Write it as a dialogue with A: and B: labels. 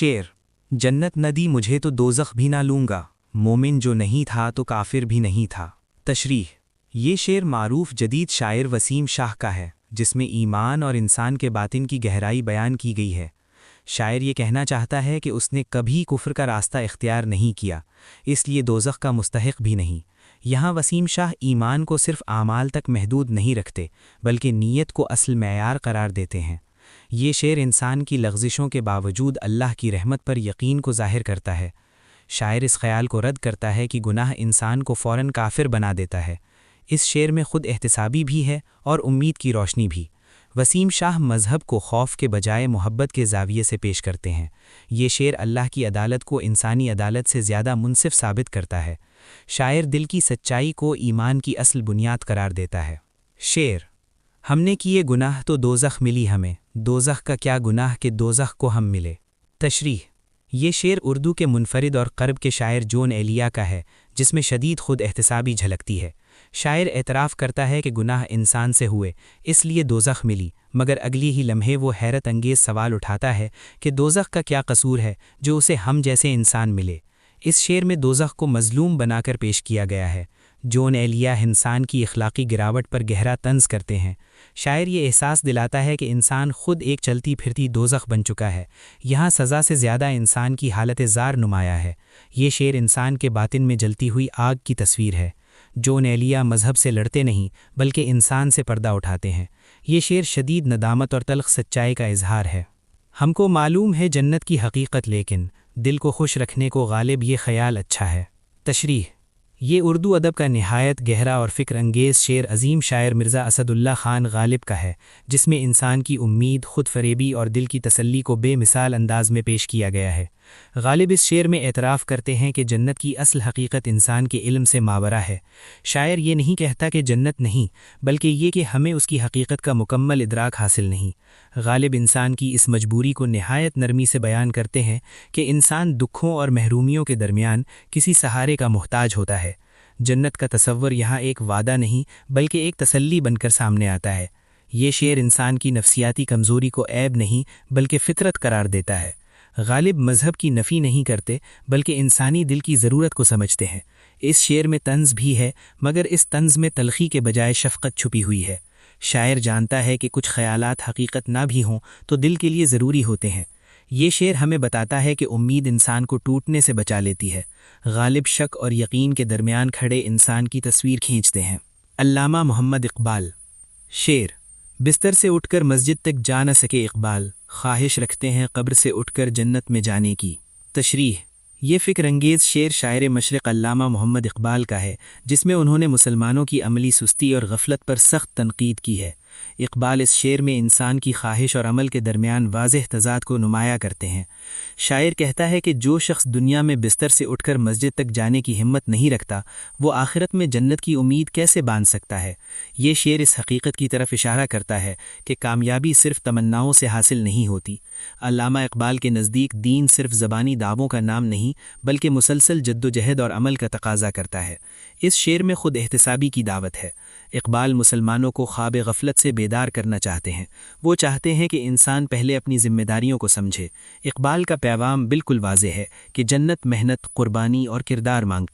A: शेर। जन्नत न दी मुझे तो दोज़ख भी ना लूँगा, मोमिन जो नहीं था तो काफिर भी नहीं था। तशरीह। ये शेर मारूफ जदीद शायर वसीम शाह का है, जिसमें ईमान और इंसान के बातिन की गहराई बयान की गई है। शायर ये कहना चाहता है कि उसने कभी कुफ्र का रास्ता इख्तियार नहीं किया, इसलिए दोज़ख का मुस्तहिक भी नहीं। यहाँ वसीम शाह ईमान को सिर्फ आमाल तक महदूद नहीं रखते, बल्कि नीयत को असल मेयार करार देते हैं। ये शेर इंसान की लग़ज़िशों के बावजूद अल्लाह की रहमत पर यकीन को ज़ाहिर करता है। शायर इस ख़याल को रद्द करता है कि गुनाह इंसान को फ़ौरन काफिर बना देता है। इस शेर में ख़ुद एहतिसाबी भी है और उम्मीद की रोशनी भी। वसीम शाह मज़हब को खौफ के बजाय मोहब्बत के ज़ाविये से पेश करते हैं। ये शेर अल्लाह की अदालत को इंसानी अदालत से ज़्यादा मुनसिफ साबित करता है। शायर दिल की सच्चाई को ईमान की असल बुनियाद करार देता है। शेर। हमने किए गुनाह तो दोज़ख मिली हमें, दोज़ख का क्या गुनाह कि दोज़ख को हम मिले। तशरीह। ये शेर उर्दू के मुनफरिद और क़र्ब के शायर जोन एलिया का है, जिसमें शदीद खुद एहतिसाबी झलकती है। शायर एतराफ़ करता है कि गुनाह इंसान से हुए, इसलिए दोज़ख मिली, मगर अगली ही लम्हे वो हैरत अंगेज़ सवाल उठाता है कि दोज़ख का क्या कसूर है जो उसे हम जैसे इंसान मिले। इस शेर में दोज़ख को मज़लूम बनाकर पेश किया गया है। जोन एलिया इंसान की इखलाकी गिरावट पर गहरा तंज़ करते हैं। शायर ये एहसास दिलाता है कि इंसान खुद एक चलती फिरती दोज़ख बन चुका है। यहाँ सज़ा से ज़्यादा इंसान की हालत ज़ार नुमाया है। ये शेर इंसान के बातिन में जलती हुई आग की तस्वीर है। जोन एलिया मज़हब से लड़ते नहीं, बल्कि इंसान से पर्दा उठाते हैं। ये शेर शदीद नदामत और तल्ख़ सच्चाई का इजहार है। हमको मालूम है जन्नत की हकीकत, लेकिन दिल को खुश रखने को गालिब ये ख़याल अच्छा है। तशरीह। ये उर्दू अदब का निहायत गहरा और फ़िक्र अंगेज़ शेर अज़ीम शायर मिर्ज़ा असदुल्ला ख़ान गालिब का है, जिसमें इंसान की उम्मीद, खुद फरेबी और दिल की तसल्ली को बेमिसाल अंदाज में पेश किया गया है। गालिब इस शेर में एतराफ़ करते हैं कि जन्नत की असल हकीकत इंसान के इल्म से मावरा है। शायर ये नहीं कहता कि जन्नत नहीं, बल्कि ये कि हमें उसकी हकीकत का मुकम्मल इदराक हासिल नहीं। गालिब इंसान की इस मजबूरी को निहायत नरमी से बयान करते हैं कि इंसान दुखों और महरूमियों के दरमियान किसी सहारे का मुहताज होता है। जन्नत का तसव्वुर यहाँ एक वादा नहीं, बल्कि एक तसल्ली बनकर सामने आता है। ये शेर इंसान की नफ्सियाती कमज़ोरी को ऐब नहीं, बल्कि फ़ितरत करार देता है। गालिब मज़हब की नफ़ी नहीं करते, बल्कि इंसानी दिल की ज़रूरत को समझते हैं। इस शेर में तंज़ भी है, मगर इस तंज़ में तलख़ी के बजाय शफ़क़त छुपी हुई है। शायर जानता है कि कुछ ख़यालात हकीकत ना भी हों तो दिल के लिए ज़रूरी होते हैं। ये शेर हमें बताता है कि उम्मीद इंसान को टूटने से बचा लेती है। गालिब शक और यकीन के दरमियान खड़े इंसान की तस्वीर खींचते हैं। अल्लामा मोहम्मद इक़बाल। शेर। बिस्तर से उठकर मस्जिद तक जा न सके इक़बाल, ख्वाहिश रखते हैं कब्र से उठकर जन्नत में जाने की। तशरीह। ये फ़िक्र अंगेज़ शेर शायर मशरिक़ अल्लामा मोहम्मद इक़बाल का है, जिसमें उन्होंने मुसलमानों की अमली सुस्ती और गफलत पर सख्त तनकीद की है। इक़बाल इस शेर में इंसान की ख्वाहिश और अमल के दरमियान वाज़ेह तज़ाद को नुमाया करते हैं। शायर कहता है कि जो शख्स दुनिया में बिस्तर से उठकर मस्जिद तक जाने की हिम्मत नहीं रखता, वो आखिरत में जन्नत की उम्मीद कैसे बांध सकता है। ये शेर इस हकीकत की तरफ इशारा करता है कि कामयाबी सिर्फ तमन्नाओं से हासिल नहीं होती। अल्लामा इक़बाल के नज़दीक दीन सिर्फ ज़बानी दावों का नाम नहीं, बल्कि मुसलसल जद्दोजहद और अमल का तकाज़ा करता है। इस शेर में खुद एहतिसाबी की दावत है। इक़बाल मुसलमानों को ख्वाब गफलत से बेदार करना चाहते हैं। वो चाहते हैं कि इंसान पहले अपनी जिम्मेदारियों को समझे। इक़बाल का पैगाम बिल्कुल वाज़ेह है कि जन्नत मेहनत, कुर्बानी और किरदार मांगती है।